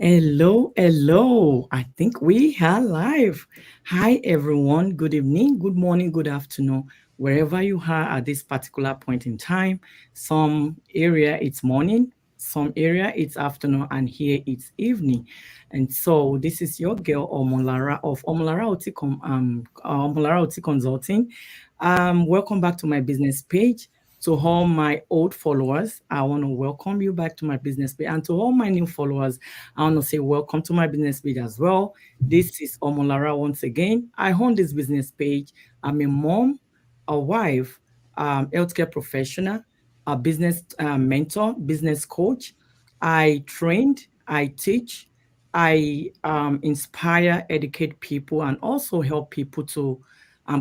Hello, hello. I think we are live. Hi, everyone. Good evening, good morning, good afternoon, wherever you are at this particular point in time. Some area it's morning, some area it's afternoon, and here it's evening. And so this is your girl Omolara of Omolara OT Consulting. Welcome back to my business page. To all my old followers, I want to welcome you back to my business page. And to all my new followers, I want to say welcome to my business page as well. This is Omolara once again. I own this business page. I'm a mom, a wife, healthcare professional, a business mentor, business coach. I trained, I teach, I inspire, educate people, and also help people to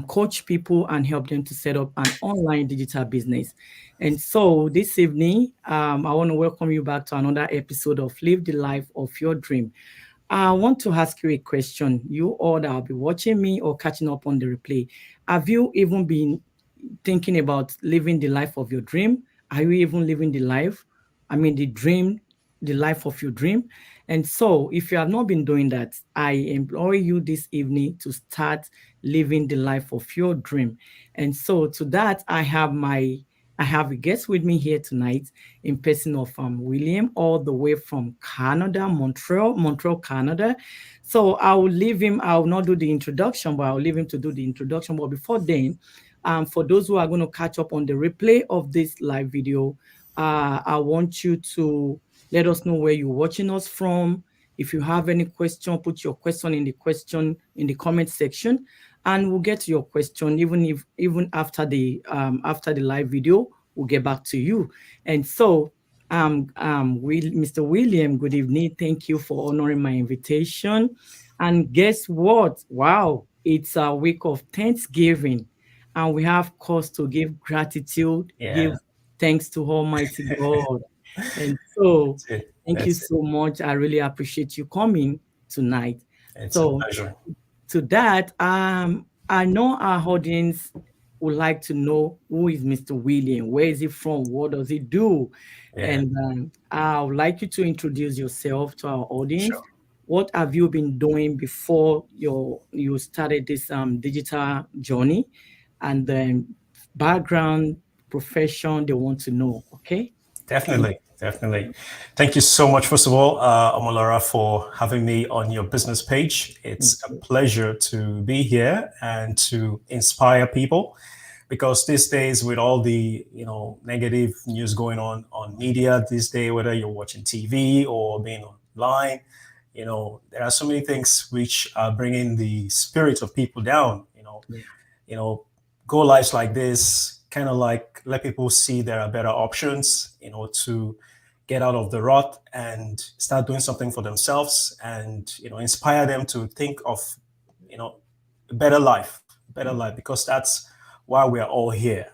coach people and help them to set up an online digital business. And so this evening, I want to welcome you back to another episode of Live the Life of Your Dream. I want to ask you a question. You all that will be watching me or catching up on the replay, have you even been thinking about living the life of your dream? Are you even living the life? I mean, the dream, the life of your dream. And so, if you have not been doing that, I implore you this evening to start living the life of your dream. And so, to that, I have a guest with me here tonight in person of William, all the way from Canada, Montreal, Canada. So I will leave him. I will not do the introduction, but I'll leave him to do the introduction. But before then, for those who are going to catch up on the replay of this live video, I want you to let us know where you're watching us from. If you have any question, put your question in the comment section, and we'll get to your question. Even after the live video, we'll get back to you. And so, Mr. William, good evening. Thank you for honoring my invitation. And guess what? Wow, it's a week of Thanksgiving, and we have cause to give gratitude, give Yeah, thanks to Almighty God. And so, that's it. thank you That's it. so much. I really appreciate you coming tonight. It's a So, pleasure. to that, I know our audience would like to know who is Mr. William, where is he from, what does he do, Yeah, and I would like you to introduce yourself to our audience. sure. What have you been doing before you started this digital journey, and then background, profession they want to know. Okay, thank Definitely, definitely. Thank you so much, first of all, Omolara, for having me on your business page. It's a you. pleasure to be here and to inspire people because these days, with all the negative news going on media these days, whether you're watching TV or being online, there are so many things which are bringing the spirit of people down. Yeah, you know, go lives like this kind of like let people see there are better options, to get out of the rut and start doing something for themselves and, inspire them to think of, a better life, because that's why we are all here.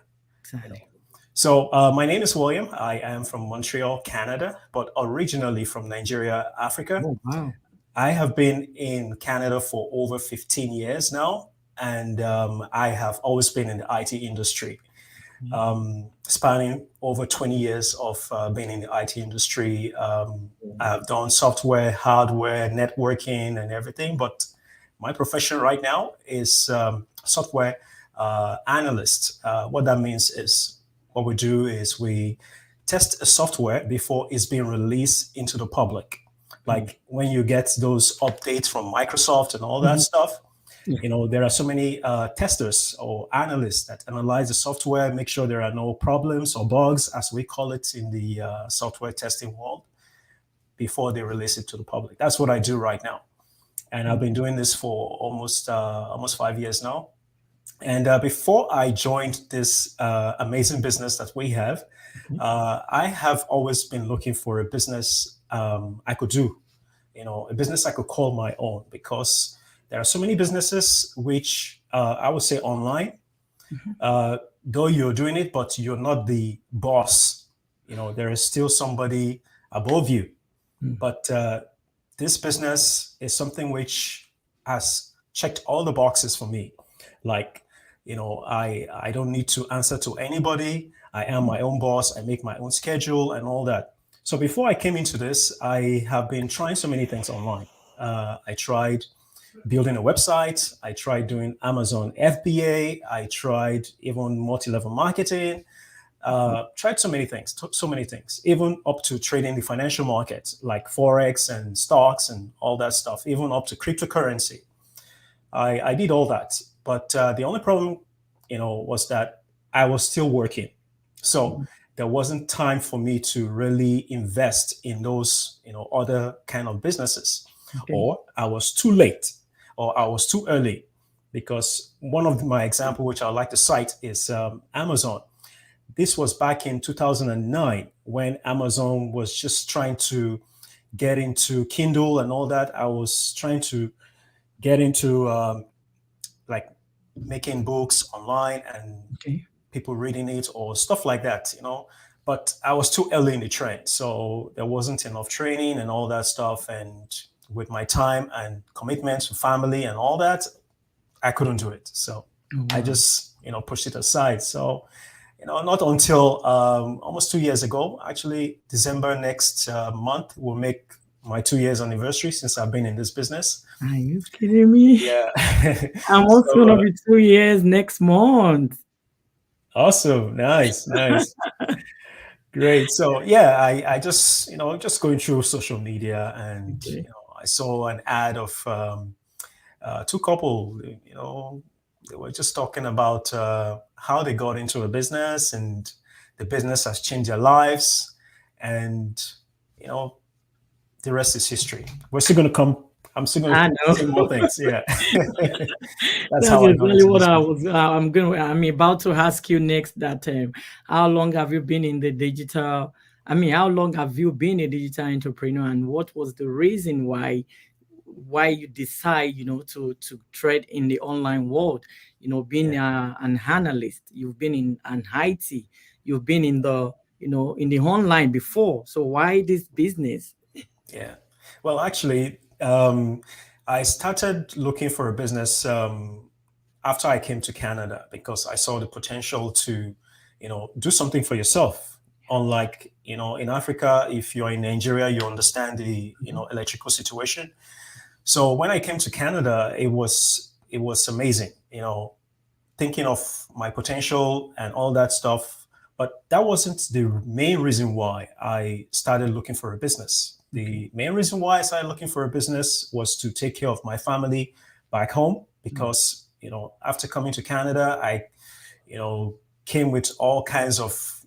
you know. exactly. So my name is William. I am from Montreal, Canada, but originally from Nigeria, Africa. Oh wow. I have been in Canada for over 15 years now, and I have always been in the IT industry, spanning over 20 years of being in the IT industry. I've done software, hardware, networking, and everything, but my profession right now is software analyst. What that means is what we do is we test a software before it's being released into the public. Like when you get those updates from Microsoft and all that Mhm. stuff, Yeah, there are so many testers or analysts that analyze the software, make sure there are no problems or bugs, as we call it in the software testing world, before they release it to the public. That's what I do right now, and I've been doing this for almost 5 years now. And before I joined this amazing business that we have, okay. I have always been looking for a business I could do, a business I could call my own, because there are so many businesses which I would say online, Mhm. though you're doing it, but you're not the boss. There is still somebody above you. Mm. But this business is something which has checked all the boxes for me. Like, I don't need to answer to anybody. I am my own boss. I make my own schedule and all that. So before I came into this, I have been trying so many things online. I tried building a website. I tried doing Amazon FBA. I tried even multi-level marketing. Tried so many things, even up to trading the financial markets like Forex and stocks and all that stuff, even up to cryptocurrency. I did all that. But the only problem, was that I was still working. So there wasn't time for me to really invest in those, other kind of businesses. Okay. Or I was too late or I was too early, because one of my example, which I like to cite, is Amazon. This was back in 2009 when Amazon was just trying to get into Kindle and all that. I was trying to get into like making books online and Okay. people reading it or stuff like that, But I was too early in the trend, so there wasn't enough training and all that stuff. And with my time and commitment to family and all that, I couldn't do it. So I just, pushed it aside. So, not until almost 2 years ago, actually, December next month will make my 2 years anniversary since I've been in this business. Are you kidding me? Yeah. I'm also gonna be 2 years next month. Awesome. Nice. Great. So yeah, I just, just going through social media, and, Okay. I saw an ad of two couple, they were just talking about how they got into a business, and the business has changed their lives. And, the rest is history. We're still going to come. I'm still going to say more things. Yeah. That's how I got exactly into what this. I'm about to ask you next, that how long have you been in the digital, how long have you been a digital entrepreneur, and what was the reason why you decide, to trade in the online world, being an analyst, you've been in an IT, you've been in the, in the online before. So why this business? Yeah. Well, actually, I started looking for a business after I came to Canada, because I saw the potential to, do something for yourself. Unlike, in Africa, if you're in Nigeria, you understand the, electrical situation. So when I came to Canada, it was amazing, thinking of my potential and all that stuff. But that wasn't the main reason why I started looking for a business. The main reason why I started looking for a business was to take care of my family back home, because, after coming to Canada, I, came with all kinds of,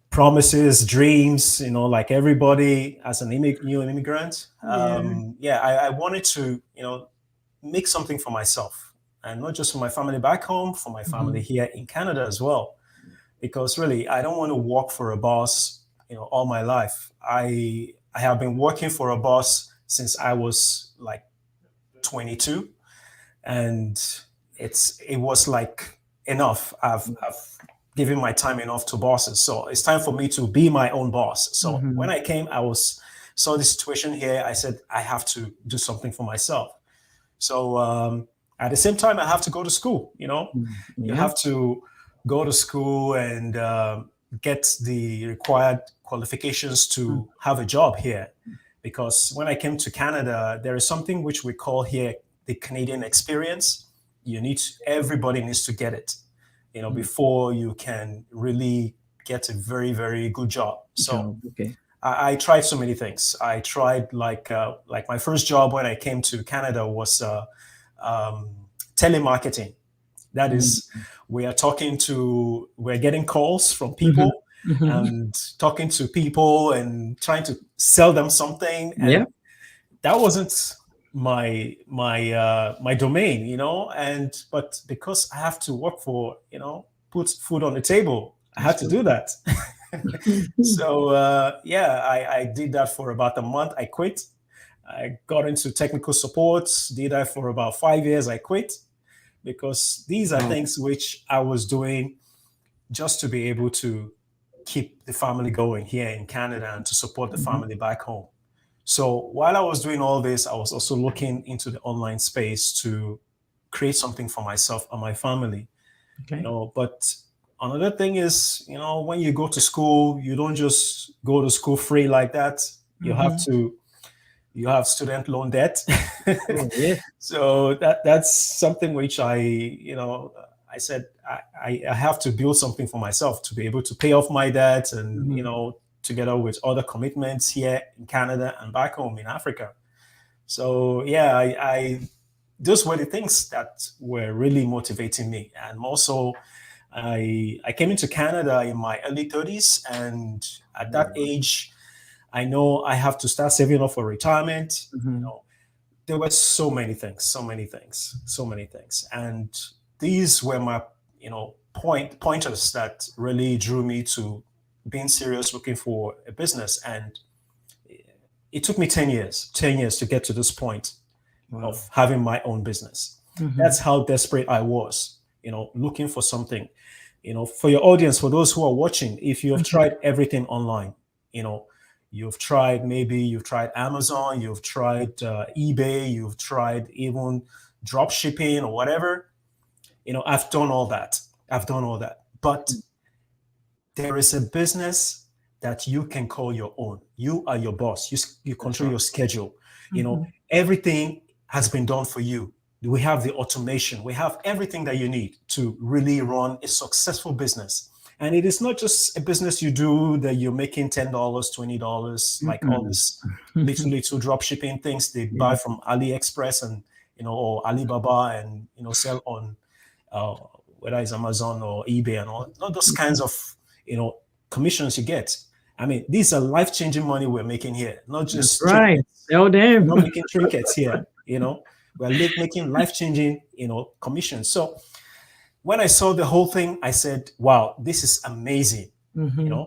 promises, dreams, like everybody as an new immigrant. I wanted to, make something for myself, and not just for my family back home, for my family here in Canada as well. Because really, I don't want to work for a boss, all my life. I have been working for a boss since I was like 22, and it was like enough. I've given my time enough to bosses, so it's time for me to be my own boss. So when I came, saw the situation here. I said I have to do something for myself. So at the same time, I have to go to school. You have to go to school and get the required qualifications to have a job here. Because when I came to Canada, there is something which we call here the Canadian experience. Everybody needs to get it, before you can really get a very, very good job. So I tried so many things. I tried like my first job when I came to Canada was telemarketing. That is, we're getting calls from people and talking to people and trying to sell them something. And that wasn't my domain, but because I have to work for, put food on the table, I had to do that. So I did that for about a month. I quit. I got into technical support, did that for about 5 years. I quit, because these are things which I was doing just to be able to keep the family going here in Canada and to support the family back home. So while I was doing all this, I was also looking into the online space to create something for myself and my family. But Another thing is, when you go to school, you don't just go to school free like that. You have Mm-hmm. to, you have student loan debt. Oh, yes. So that's something which I said I have to build something for myself to be able to pay off my debt, and Mm-hmm. together with other commitments here in Canada and back home in Africa. So yeah, I those were the things that were really motivating me. And also, I came into Canada in my early 30s, and at that age, I know I have to start saving up for retirement. Mm-hmm. There were so many things, so many things, so many things, and these were my pointers that really drew me to being serious, looking for a business. And it took me 10 years to get to this point Wow. of having my own business. Mm-hmm. That's how desperate I was, looking for something. For your audience, for those who are watching, if you have tried everything online, you've tried Amazon, you've tried eBay, you've tried even drop shipping or whatever. I've done all that. But there is a business that you can call your own. You are your boss. You control your schedule. Mm-hmm. Everything has been done for you. We have the automation. We have everything that you need to really run a successful business. And it is not just a business you do that you're making $10, $20, like all this little drop shipping things they buy from AliExpress and or Alibaba, and sell on whether it's Amazon or eBay and all. Not those kinds of commissions you get. I mean, these are life-changing money we're making here, not just That's right. Tell them. We're not making trinkets here. We're making life-changing commissions. So when I saw the whole thing, I said, wow, this is amazing. Mm-hmm.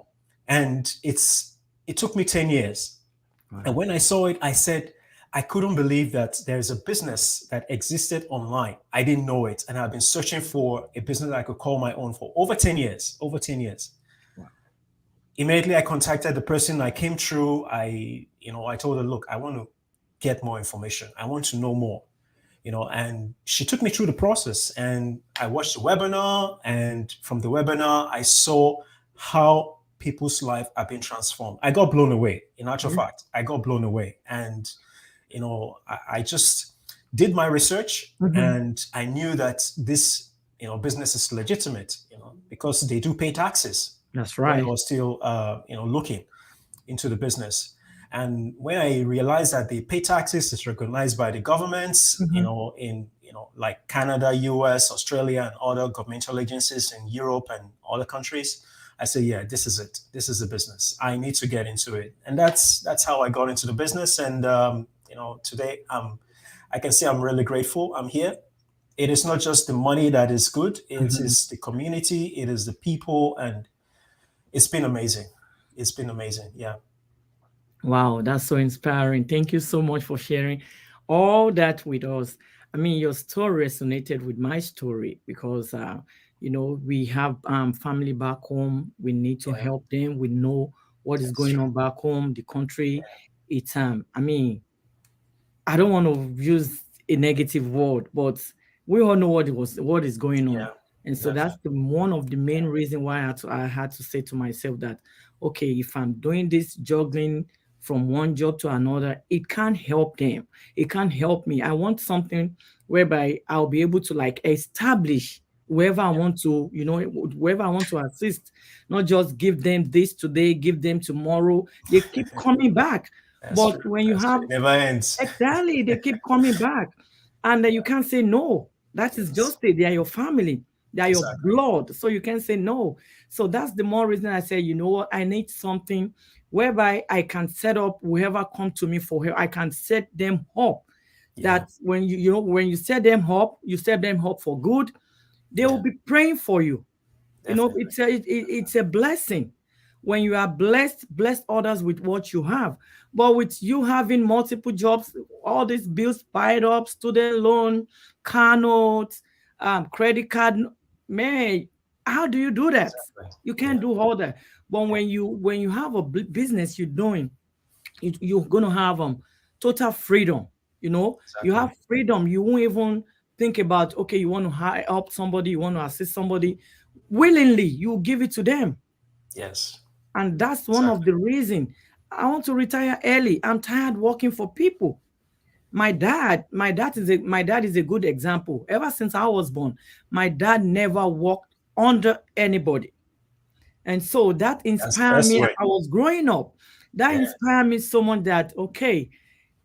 And it took me 10 years. Wow. And when I saw it, I said, I couldn't believe that there's a business that existed online. I didn't know it. And I've been searching for a business that I could call my own for over 10 years. Wow. Immediately I contacted the person I came through. I told her, look, I want to get more information. I want to know more. And she took me through the process, and I watched the webinar, and from the webinar, I saw how people's life have been transformed. I got blown away. In actual fact, I got blown away. And, I just did my research, and I knew that this, business is legitimate, because they do pay taxes. That's right. When I was still, looking into the business. And when I realized that they pay taxes, it's recognized by the governments, in like Canada, US, Australia, and other governmental agencies in Europe and other countries, I said, yeah, this is it. This is the business. I need to get into it. And that's how I got into the business. And today I can say I'm really grateful. I'm here. It is not just the money that is good. It is the community. It is the people, and it's been amazing. It's been amazing. Yeah. Wow, that's so inspiring. Thank you so much for sharing all that with us. I mean, your story resonated with my story because, we have family back home. We need to help them. We know what is going on back home, the country. It's, I mean, I don't want to use a negative word, but we all know what is going on. And so that's one of the main reasons why I had to say to myself that, okay, if I'm doing this juggling from one job to another, it can't help them. It can't help me. I want something whereby I'll be able to like establish wherever I want to, wherever I want to assist, not just give them this today, give them tomorrow. They keep coming back. But true. When you have it never ends. Exactly, they keep coming back. And you can't say no. That is just it. They are your family. They are your blood. So you can't say no. So that's the more reason I say, you know what, I need something whereby I can set up whoever come to me for help. I can set them up. That when when you set them up, you set them up for good. They will be praying for you. Definitely. It's a blessing. When you are blessed, bless others with what you have. But with you having multiple jobs, all these bills piled up, student loan, car notes, credit card, man, how do you do that? You can't do all that. But when you have a business you're doing, you're gonna have total freedom. You have freedom. You won't even think about, okay, you want to help somebody, you want to assist somebody. willingly you give it to them. Yes. And that's one of Exactly. the reasons I want to retire early. I'm tired working for people. My dad is a good example. Ever since I was born, my dad never worked under anybody. And so that That's the inspired best me. way. I was growing up. That Yeah. inspired me so much that, okay,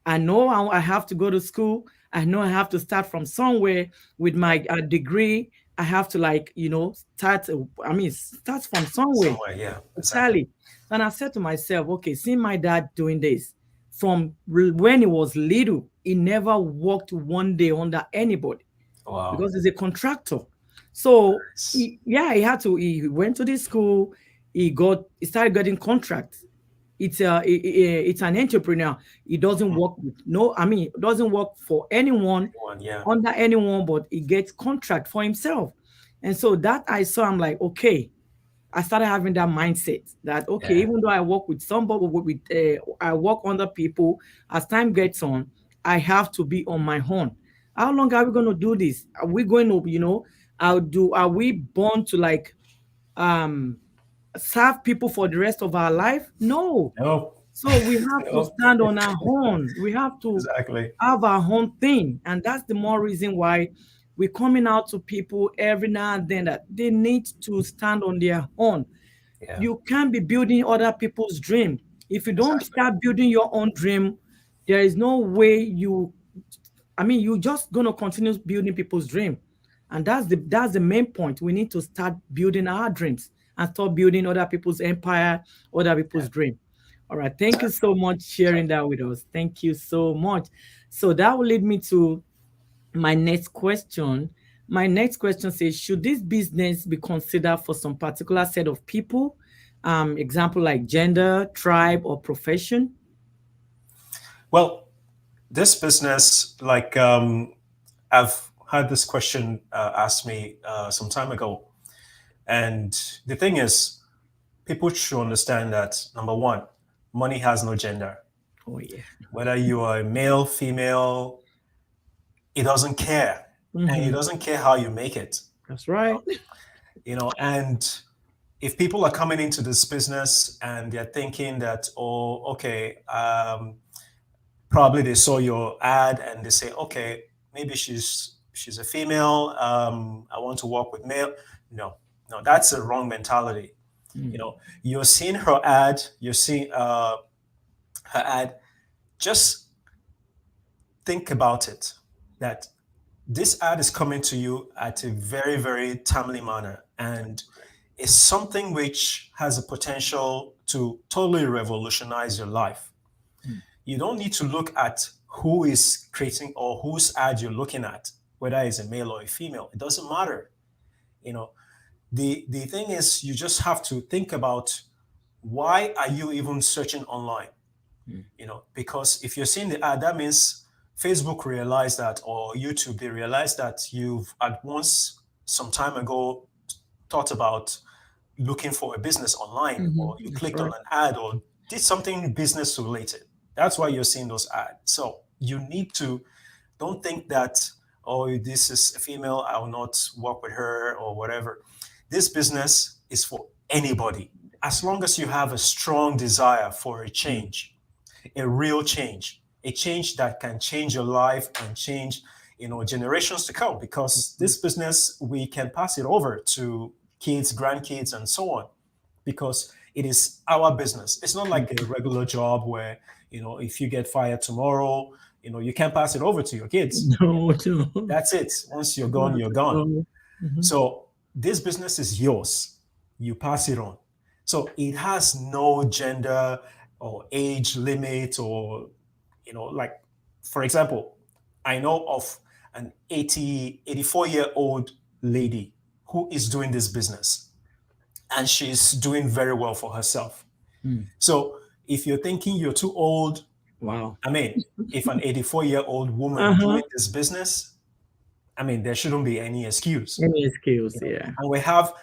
I know I have to go to school. I know I have to start from somewhere with my degree. I have to, like, start from somewhere. Somewhere. Yeah. Exactly. Exactly. And I said to myself, okay, seeing my dad doing this from when he was little, he never worked one day under anybody Wow. because he's a contractor. So Nice. he went to this school, he started getting contracts. It's an entrepreneur. He doesn't Mhm. work with no, I mean, doesn't work for anyone, One. Yeah. under anyone, but he gets contract for himself. And so that I saw, I'm like, okay, I started having that mindset that, okay, Yeah. even though I work with somebody, I work under people, as time gets on, I have to be on my own. How long are we going to do this? Are we going to, are we born to, like, um serve people for the rest of our life? No. Nope. So we have to Nope. stand on our own. We have to Exactly. have our own thing. And that's the more reason why we're coming out to people every now and then that they need to stand on their own. Yeah. You can't be building other people's dream. If you don't Exactly. start building your own dream, there is no way you're just gonna continue building people's dream. And that's the main point. We need to start building our dreams and stop building other people's empire, other Yeah. people's dream. All right. Thank you Exactly. so much sharing Exactly. that with us. Thank you so much. So that will lead me to my next question. My next question says, should this business be considered for some particular set of people? Example like gender, tribe, or profession? Well, this business, like, I've had this question asked me some time ago, and the thing is, people should understand that number one, money has no gender. Oh yeah. Whether you are male, female, it doesn't care, and it Hmm. doesn't care how you make it. That's right. And if people are coming into this business and they're thinking that, oh, okay, probably they saw your ad and they say, okay, maybe she's a female. I want to work with male. No, no, that's a wrong mentality. Mm. You're seeing her ad. You're seeing her ad. Just think about it. That this ad is coming to you at a very, very timely manner, and it's something which has a potential to totally revolutionize your life. Mm. You don't need to look at who is creating or whose ad you're looking at, whether it's a male or a female. It doesn't matter. You know, the thing is, you just have to think about why are you even searching online? Mm. Because if you're seeing the ad, that means Facebook realized that, or YouTube, they realized that you've at once some time ago thought about looking for a business online, or you That's clicked on right. an ad or did something business related. That's why you're seeing those ads. So you need to don't think that, oh, this is a female, I will not work with her or whatever. This business is for anybody. As long as you have a strong desire for a Mm. change, a real change, a change that can change your life and change, generations to come. Because Mm. this business, we can pass it over to kids, grandkids, and so on. Because it is our business. It's not like a regular job where, if you get fired tomorrow, you can't pass it over to your kids. No, no, That's it. Once you're gone, not you're at gone. all. Mhm. So this business is yours. You pass it on. So it has no gender or age limit, or, like, for example, I know of an 84-year-old lady who is doing this business, and she's doing very well for herself. Mm. So if you're thinking you're too old, Wow. I mean, if an 84-year-old woman Uh-huh. doing this business, I mean, there shouldn't be any excuse. Any skills, yeah. And we have,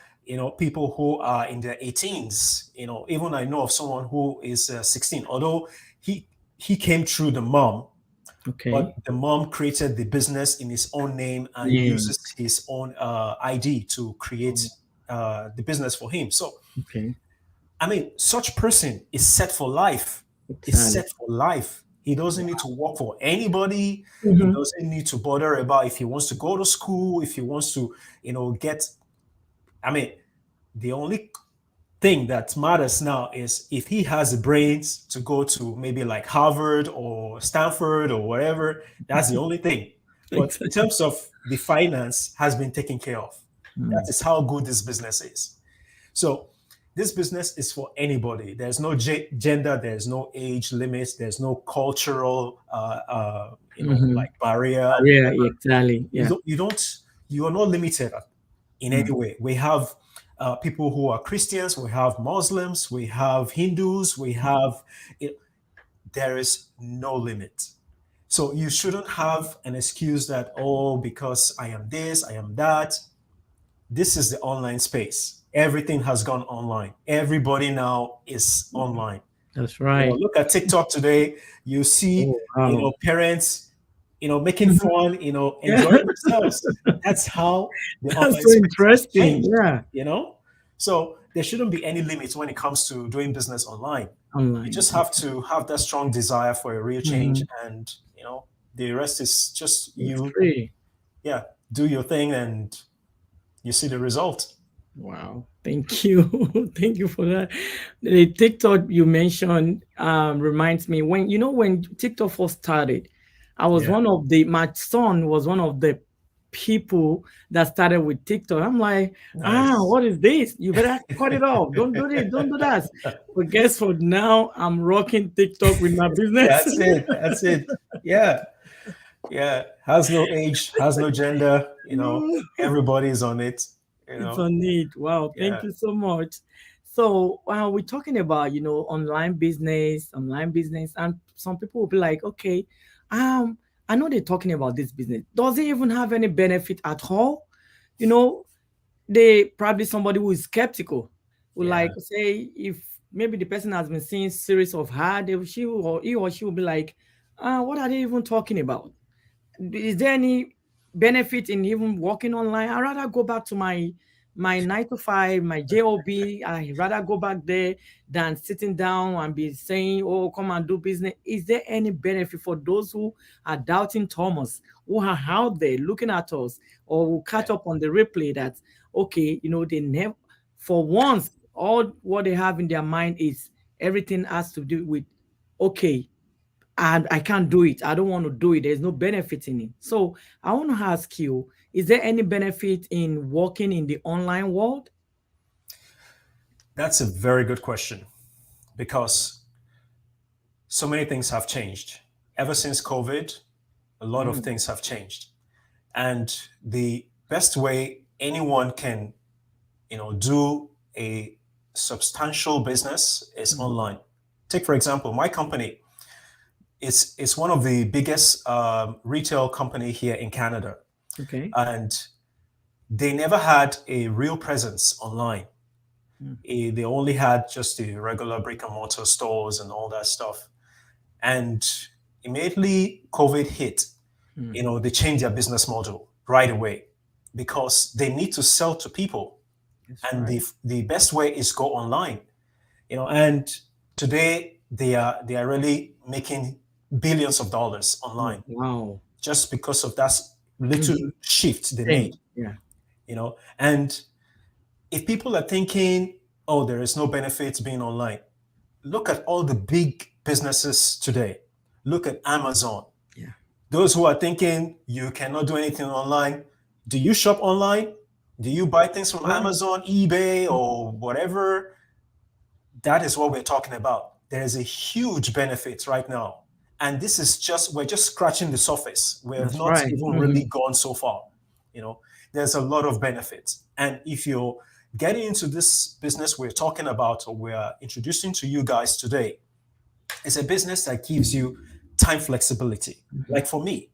people who are in their 18s. Even I know of someone who is 16, although he came through the mom, but Okay. the mom created the business in his own name and Yeah. uses his own ID to create, Oh, the business for him. So, Okay. I mean, such person is set for life. Is Exactly. set for life. He doesn't need to work for anybody. He Mm-hmm. doesn't need to bother about if he wants to go to school, if he wants to, get. I mean, the only thing that matters now is if he has the brains to go to maybe like Harvard or Stanford or whatever. That's the only thing. But in Exactly. terms of the finance, has been taken care of. That Mm. is how good this business is. So this business is for anybody. There's no gender, there's no age limits, there's no cultural, Mm-hmm. like barrier or Yeah, whatever. exactly. You Yeah. don't, you don't, you are not limited in any Mm. way. We have people who are Christians, we have Muslims, we have Hindus, we have. There is no limit. So you shouldn't have an excuse that, oh, because I am this, I am that. This is the online space. Everything has gone online. Everybody now is online. That's right. Look at TikTok today. You see, Oh, wow. parents, making Mhm. fun, Yeah. enjoying themselves. That's how the That's online so space has interesting. changed. Yeah. So there shouldn't be any limits when it comes to doing business online. You Online. just have to have that strong desire for a real change, Mhm. and the rest is just It's you. free. Yeah, do your thing, and you see the result. Wow. Thank you. Thank you for that. The TikTok you mentioned reminds me when TikTok first started, I was Yeah, my son was one of the people that started with TikTok. I'm like, nice. what is this? You better cut it off. Don't do this. Don't do that. But guess what? Now I'm rocking TikTok with my business. That's it. That's it. Yeah, yeah. Has no age, has no gender. Everybody's on it. It's a need. Wow, thank Yeah. you so much. So we're talking about online business, and some people will be like, okay, I know they're talking about this business. Does it even have any benefit at all? You know, they probably somebody who is skeptical will like Yeah. say if maybe the person has been seeing series of her, he or she will be like, what are they even talking about? Is there any benefit in even working online? I'd rather go back to my 9 to 5, my job. I rather go back there than sitting down and be saying, "Oh, come and do business." Is there any benefit for those who are doubting Thomas, who are out there looking at us, or will catch up on the replay that okay, they never, for once, all what they have in their mind is everything has to do with okay, and I can't do it. I don't want to do it. There's no benefit in it. So I want to ask you, is there any benefit in working in the online world? That's a very good question because so many things have changed. Ever since COVID, a lot of Mm, things have changed. And the best way anyone can, do a substantial business is mm, online. Take, for example, my company. It's one of the biggest retail company here in Canada. okay. And they never had a real presence online. Mm, They only had just the regular brick and mortar stores and all that stuff. And immediately COVID hit, mm, they changed their business model right away because they need to sell to people. that's And right. the best way is go online. And today they are really making billions of dollars Oh, online wow. just because of that little Mhm. shift they made. Change. Yeah. And if people are thinking, oh, there is no benefit being online, look at all the big businesses today. Look at Amazon. Yeah. Those who are thinking you cannot do anything online, do you shop online? Do you buy things from Right. Amazon, eBay, or whatever? That is what we're talking about. There is a huge benefit right now. And this is we're just scratching the surface. We have That's not right. even really gone so far. You know, there's a lot of benefits. And if you're getting into this business we're talking about or we're introducing to you guys today, it's a business that gives you time flexibility. Mhm. Like for me,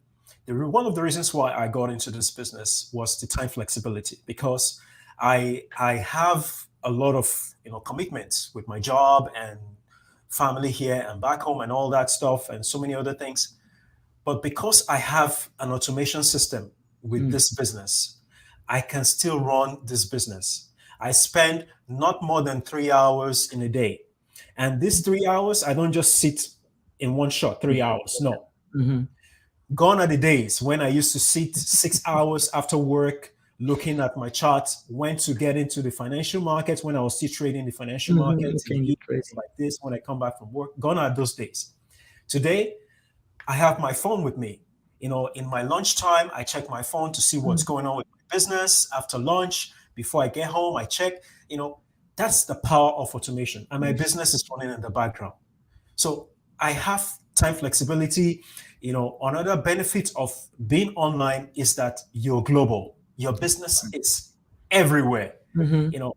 one of the reasons why I got into this business was the time flexibility because I have a lot of commitments with my job and family here and back home and all that stuff and so many other things. But because I have an automation system with Mm, this business, I can still run this business. I spend not more than 3 hours in a day. And these 3 hours, I don't just sit in one shot, 3 hours. No. Mm-hmm. Gone are the days when I used to sit 6 hours after work looking at my charts, when to get into the financial markets, when I was still trading the financial markets in Okay, the the evenings trading. like this, when I come back from work. Gone are those days. Today, I have my phone with me. In my lunchtime, I check my phone to see what's going on with my business. After lunch, before I get home, I check. That's the power of automation. And my business is running in the background. So I have time flexibility. Another benefit of being online is that you're global. Your business is everywhere. Mm-hmm.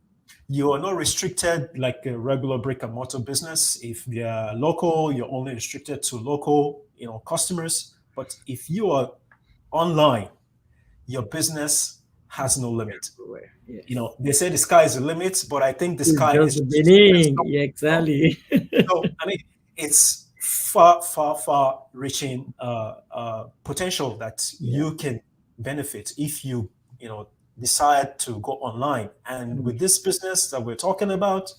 You are not restricted like a regular brick and mortar business. If they're local, you're only restricted to local, customers. But if you are online, your business has no limit. Everywhere. Yes. They say the sky is the limit, but I think the It's sky just is the just where it's beginning. going, Yeah, exactly. So, I mean, it's far, far, far reaching potential that Yeah. you can benefit if you decide to go online. And with this business that we're talking about,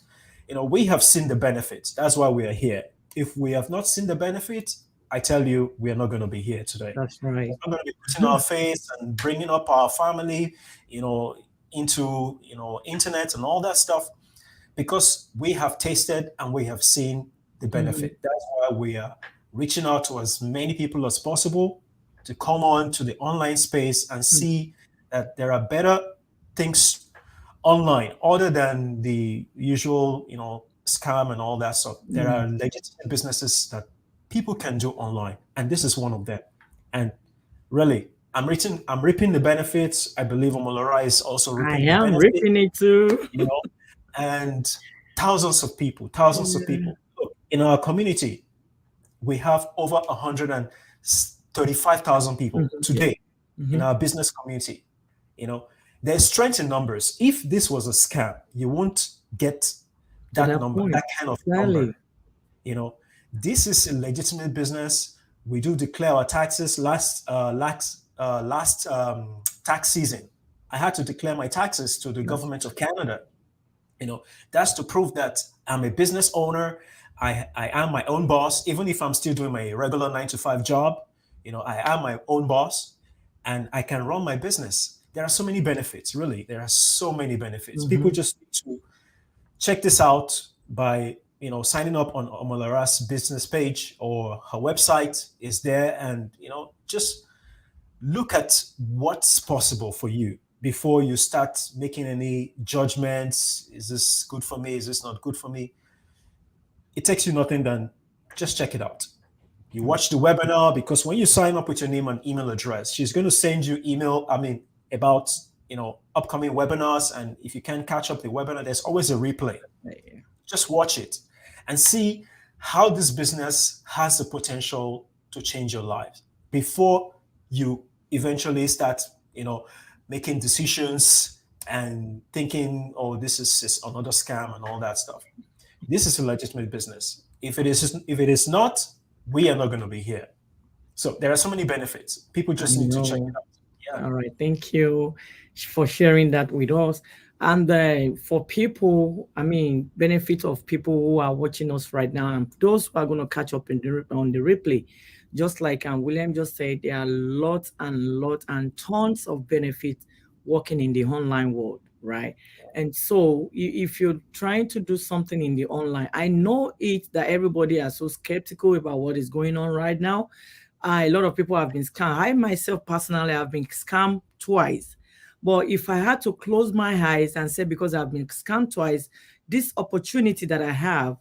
we have seen the benefits. That's why we are here. If we have not seen the benefit, I tell you, we are not going to be here today. That's right. We're not going to be putting our face and bringing up our family, into internet and all that stuff, because we have tasted and we have seen the benefit. That's why we are reaching out to as many people as possible to come on to the online space and see that there are better things online other than the usual, scam and all that stuff. There are legitimate businesses that people can do online, and this is one of them. And really, I'm reaping the benefits. I believe Omolara is also I reaping the am benefits. ripping it too. And thousands of people. Look, in our community, we have over 135,000 people today in our business community. There's strength in numbers. If this was a scam, you won't get that number, point. that kind of number. This is a legitimate business. We do declare our taxes. Last tax season, I had to declare my taxes to the government of Canada. That's to prove that I'm a business owner. I am my own boss, even if I'm still doing my regular 9 to 5 job. I am my own boss, and I can run my business. There are so many benefits, really. There are so many benefits. People just need to check this out by signing up on Omolara's business page, or her website is there, and just look at what's possible for you before you start making any judgments. Is this good for me? Is this not good for me? It takes you nothing than just check it out. You watch the webinar, because when you sign up with your name and email address, she's going to send you about upcoming webinars. And if you can't catch up the webinar, there's always a replay. Just watch it and see how this business has the potential to change your life before you eventually start making decisions and thinking, oh, this is another scam and all that stuff. This is a legitimate business. If it is not, we are not going to be here. So there are so many benefits. People just need to check it out. Yeah. All right. Thank you for sharing that with us. And for people, benefit of people who are watching us right now, and those who are going to catch up on the replay, just like William just said, there are lots and tons of benefits working in the online world, right? And so if you're trying to do something in the online, I know that everybody is so skeptical about what is going on right now. A lot of people have been scammed. I myself personally have been scammed twice. But if I had to close my eyes and say, because I've been scammed twice, this opportunity that I have,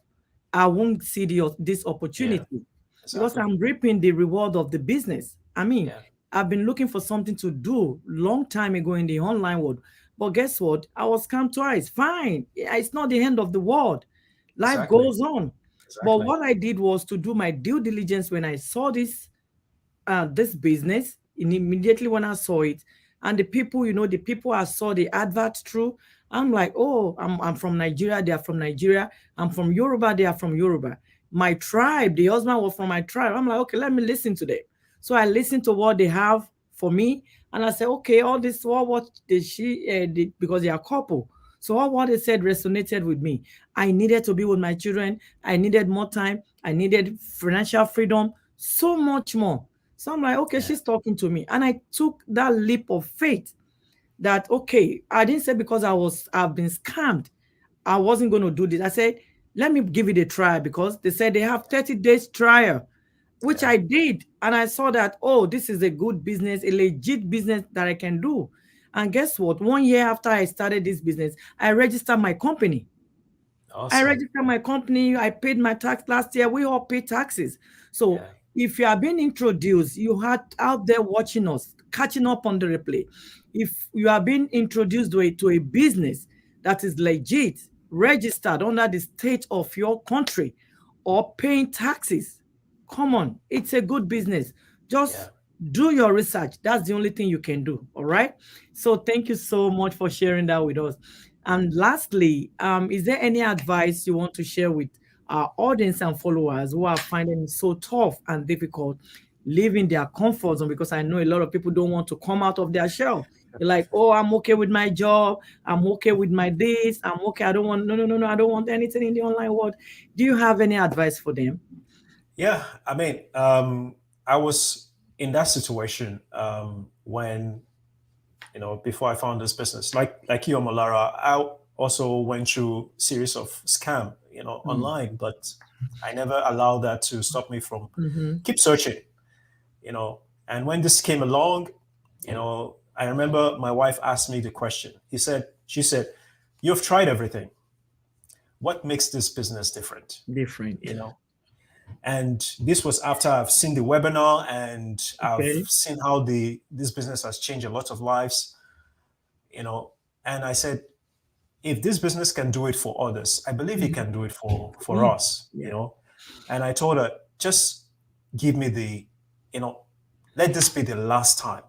I won't see this opportunity. Yeah, exactly. Because I'm reaping the reward of the business. I've been looking for something to do long time ago in the online world. But guess what? I was scammed twice. Fine. It's not the end of the world. Life goes on. But what I did was to do my due diligence when I saw this business, and immediately when I saw it, and the people I saw the advert through, I'm like, oh, I'm from Nigeria, they are from Nigeria. I'm from Yoruba, they are from Yoruba. My tribe, the husband was from my tribe. I'm like, okay, let me listen to them. So I listened to what they have for me, and I said, okay, all this, what did because they are a couple. So all what they said resonated with me. I needed to be with my children. I needed more time. I needed financial freedom, so much more. So I'm like, okay, Yeah. she's talking to me. And I took that leap of faith that, okay, I didn't say because I've been scammed, I wasn't going to do this. I said, let me give it a try, because they said they have 30 days trial, which Yeah. I did. And I saw that, oh, this is a good business, a legit business that I can do. And guess what? 1 year after I started this business, I registered my company. I Awesome. registered my company. I paid my tax last year. We all pay taxes. So Yeah. if you are being introduced, you had out there watching us, catching up on the replay. If you are being introduced to a business that is legit, registered under the state of your country, or paying taxes, come on, it's a good business. Yeah. Just do your research. That's the only thing you can do. All right. So thank you so much for sharing that with us. And lastly, is there any advice you want to share with our audience and followers who are finding it so tough and difficult leaving their comfort zone? Because I know a lot of people don't want to come out of their shell. They're like, oh, I'm okay with my job. I'm okay with my this. I'm okay. I don't want, no, no, no, no. I don't want anything in the online world. Do you have any advice for them? Yeah. I mean, I was in that situation when, before I found this business. Like you, Malara, I also went through series of scam, online, but I never allowed that to stop me from Mm-hmm. keep searching, And when this came along, I remember my wife asked me the question. She said, "You've tried everything. What makes this business different?" Different. You know, and this was after I've seen the webinar and I've Okay. seen how this business has changed a lot of lives, you know. And I said, if this business can do it for others, I believe it can do it for Me. us, Yeah. And I told her, just give me let this be the last time,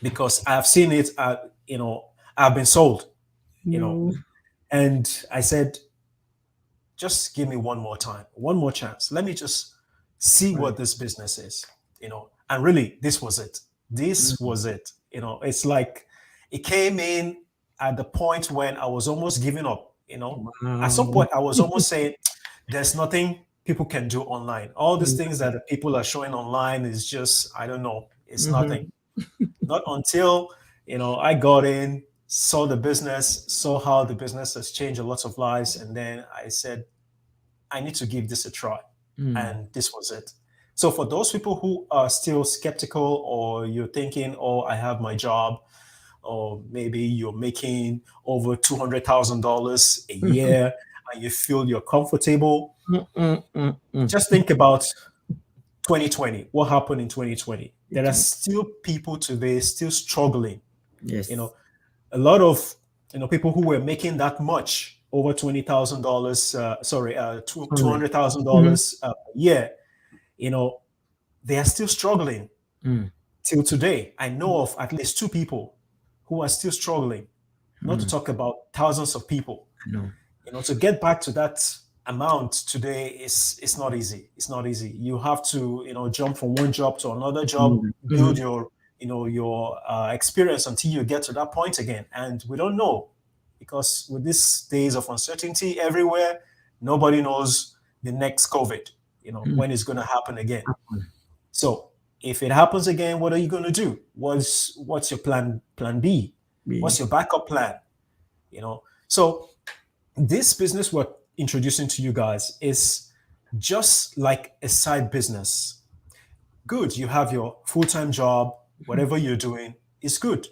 because I've seen it, I've been sold, you know. No. And I said, just give me one more time, one more chance. Let me just see what Right. this business is. And really, this was it. This Mm. was it. It's like it came in at the point when I was almost giving up. At some Wow. point, I was almost saying, there's nothing people can do online. All these things Mm. that the people are showing online is just, I don't know, it's nothing. Mhm. Not until, I got in, saw the business, saw how the business has changed a lot of lives. And then I said, I need to give this a try. Mm. And this was it. So for those people who are still skeptical, or you're thinking, oh, I have my job, or maybe you're making over $200,000 a year and you feel you're comfortable, Mm, mm, mm, mm. just think about 2020. What happened in 2020? There are It- still people today still struggling. You Yes. know, a lot of people who were making that much, over $20,000, two Only. hundred thousand Mhm. dollars a year. You know, they are still struggling Mm. till today. I know of at least two people who are still struggling. Not to Mm. talk about thousands of people. I know. To get back to that amount today is not easy. It's not easy. You have to jump from one job to another job, Mm. build Mhm. your experience until you get to that point again. And we don't know, because with these days of uncertainty everywhere, nobody knows the next COVID, Mm. when it's going to happen again. Happen. So if it happens again, what are you going to do? What's your plan B? What's Be. your backup plan? So this business we're introducing to you guys is just like a side business. Good, you have your full-time job, whatever you're doing is good.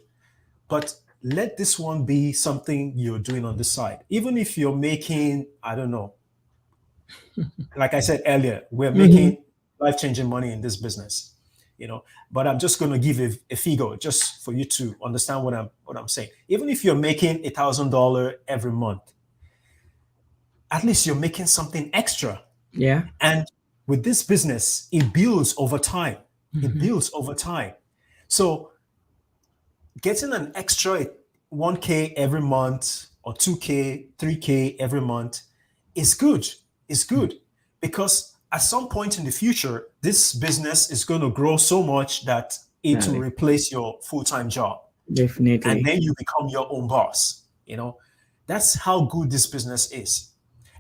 But let this one be something you're doing on the side. Even if you're making, I don't know, like I said earlier, we're Mhm. making life-changing money in this business. But I'm just going to give a figure just for you to understand what I'm saying. Even if you're making $1,000 every month, at least you're making something extra. Yeah. And with this business, it builds over time. It Mhm. builds over time. So getting an extra 1K every month, or 2K, 3K every month is good. It's good, because at some point in the future, this business is going to grow so much that it will Got replace your full-time job. And Definitely. then you become your own boss. That's how good this business is.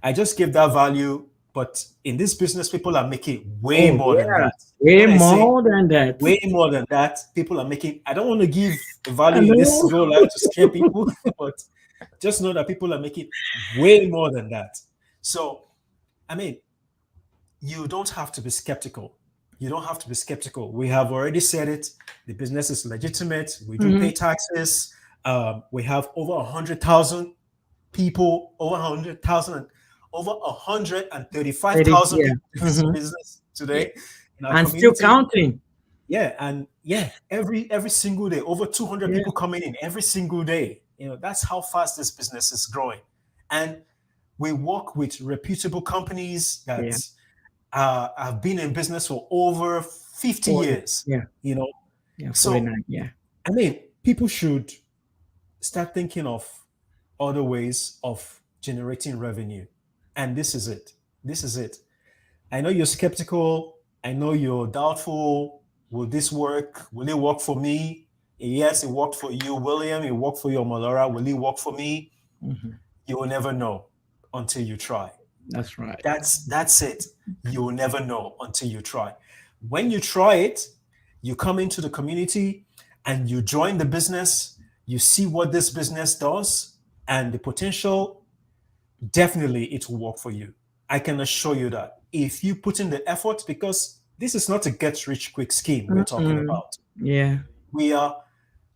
I just give that value, but in this business, people are making way Oh more than yeah, that. way When I say more than that. way more than that, people are making. I don't want to give a I value in this know. real life to scare people, but just know that people are making way more than that. So, I mean, you don't have to be skeptical. You don't have to be skeptical. We have already said it. The business is legitimate. We do Mhm. pay taxes. We have over 100,000 people, over It is, 135,000 yeah. people in this Mhm. business Yeah. today in our And still community. counting. Yeah, and yeah, every single day, over 200 Yeah. people coming in every single day. That's how fast this business is growing. And we work with reputable companies that Yeah. have been in business for over 50 49. years. Yeah. You know, Yeah. so 49. Yeah. I mean, people should start thinking of other ways of generating revenue. And this is it. This is it. I know you're skeptical. I know you're doubtful. Will this work? Will it work for me? Yes, it worked for you, William. It worked for you, Malora. Will it work for me? Mhm. You will never know until you try. That's right. That's it. You will never know until you try. When you try it, you come into the community and you join the business, you see what this business does and the potential, definitely it will work for you. I can assure you that if you put in the effort, because this is not a get rich quick scheme we're talking Mm-mm. about. Yeah. We are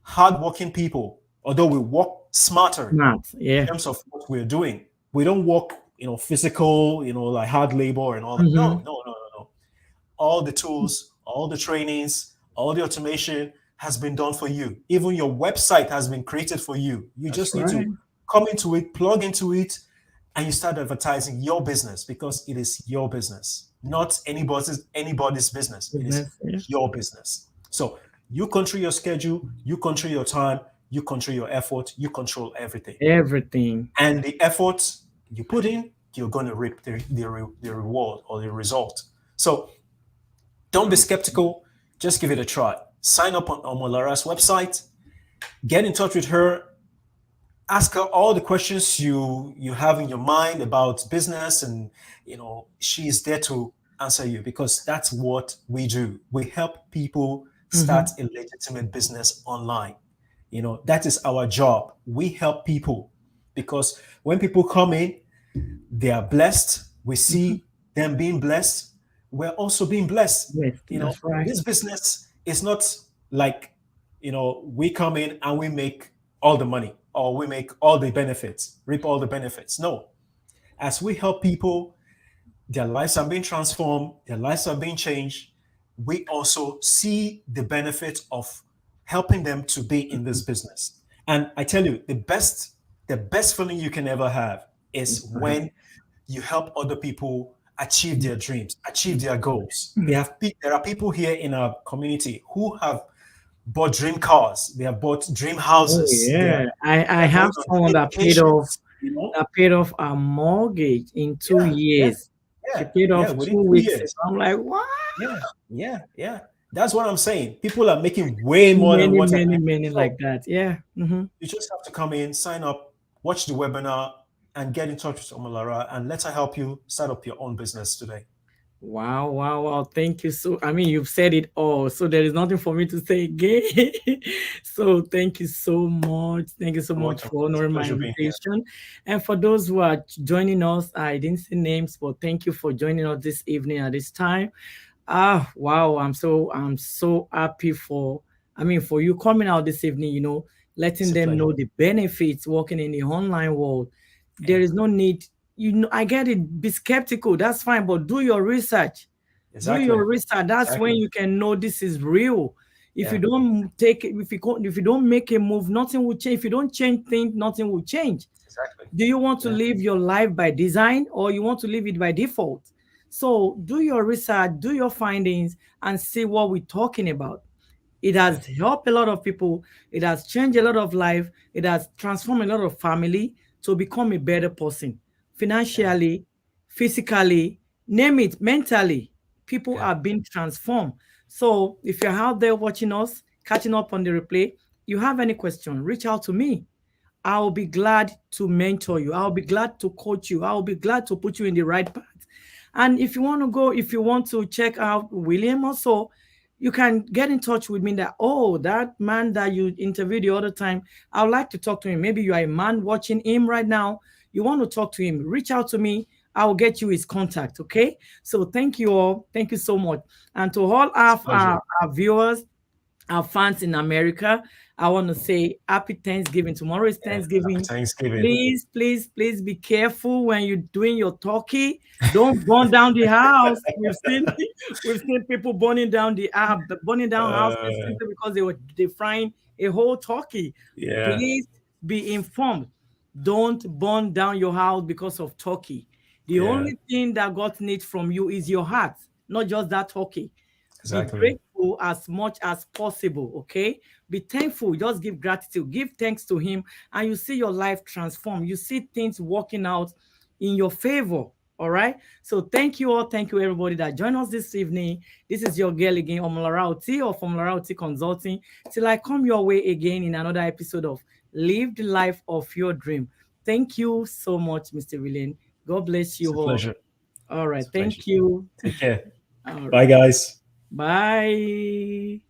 hardworking people, although we work smarter Math. in Yeah. terms of what we're doing. We don't work, physical, like hard labor and all that. No, Mhm. no, no, no, no. All the tools, all the trainings, all the automation has been done for you. Even your website has been created for you. You That's just need right. to come into it, plug into it, and you start advertising your business because it is your business, not anybody's business. It is Business. Yeah. your business. So you control your schedule, you control your time, you control your effort, you control everything. Everything. And the effort you put in, you're going to reap the reward or the result. So don't be skeptical. Just give it a try. Sign up on Molara's website. Get in touch with her. Ask her all the questions you have in your mind about business, and she is there to answer you because that's what we do. We help people start Mhm. a legitimate business online. That is our job. We help people because when people come in, they are blessed. We Mhm. see them being blessed. We're also being blessed. Yes. That's right. This business is not like, we come in and we make all the money or we make all the benefits, reap all the benefits. No. As we help people, their lives are being transformed, their lives are being changed. We also see the benefit of helping them to be in this business. And I tell you, the best feeling you can ever have is That's right. when you help other people achieve their dreams, achieve their goals. There are people here in our community who have bought dream cars, they have bought dream Oh houses, yeah. I they're have going on someone vacations, that paid off a mortgage in two Yeah, yeah, years. She yeah, paid yeah, off within 2 weeks ago. 2 years. I'm like, what? Yeah, yeah, yeah. That's what I'm saying. People are making way more than Many, what I many, make. many So like that. Yeah. Hmm. you just have to come in, sign up, watch the webinar, and get in touch with Omolara, and let her help you start up your own business today. Wow, wow, wow. Thank you. So, I mean, you've said it all. So, there is nothing for me to say again. So, thank you so much. Thank you so You're much welcome. for It's a honoring my pleasure being here. invitation. And for those who are joining us, I didn't say names, but thank you for joining us this evening at this time. Ah, wow. I'm so happy for you coming out this evening, It's letting a them pleasure. know the benefits working in the online world. There Yeah, is no need, I get it, be skeptical, that's fine, but do your research. Do exactly. your research. That's when Exactly. you can know this is real. If you Yeah, don't take it, if you don't make a move, nothing will change. If you don't change things, nothing will change. exactly. Do you want to Yeah, live your life by design or you want to live it by default? So do your research, do your findings, and see what we're talking about. It yeah, has helped a lot of people. It has changed a lot of life. It has transformed a lot of family to become a better person, yeah, financially, physically, name it, mentally. People yeah. are being transformed. So if you're out there watching us, catching up on the replay, you have any question, reach out to me. I'll be glad to mentor you. I'll be glad to coach you. I'll be glad to put you in the right path. And if you want to go, if you want to check out William also, you can get in touch with me that, oh, that man that you interviewed the other time, I would like to talk to him. Maybe you are a man watching him right now. You want to talk to him, reach out to me. I will get you his contact. Okay. So thank you all. Thank you so much. And to all our viewers, our fans in America, I want to say happy Thanksgiving. Tomorrow is Thanksgiving. Happy Thanksgiving. Please, please, please be careful when you're doing your turkey. Don't burn down the house. We've seen people burning down burning down houses simply because they were frying a whole turkey. Yeah. Please be informed. Don't burn down your house because of turkey. The only thing that God needs from you is your heart, not just that turkey. Exactly. Be grateful as much as possible, okay? Be thankful. Just give gratitude. Give thanks to him, and you see your life transform. You see things working out in your favor, all right? So thank you all. Thank you, everybody that joined us this evening. This is your girl again, Omolarauti of Omolarauti Consulting. Till I come your way again in another episode of Live the Life of Your Dream. Thank you so much, Mr. William. God bless you It's a all. pleasure. All right. Thank you. Take care. All right. Bye, guys. Bye.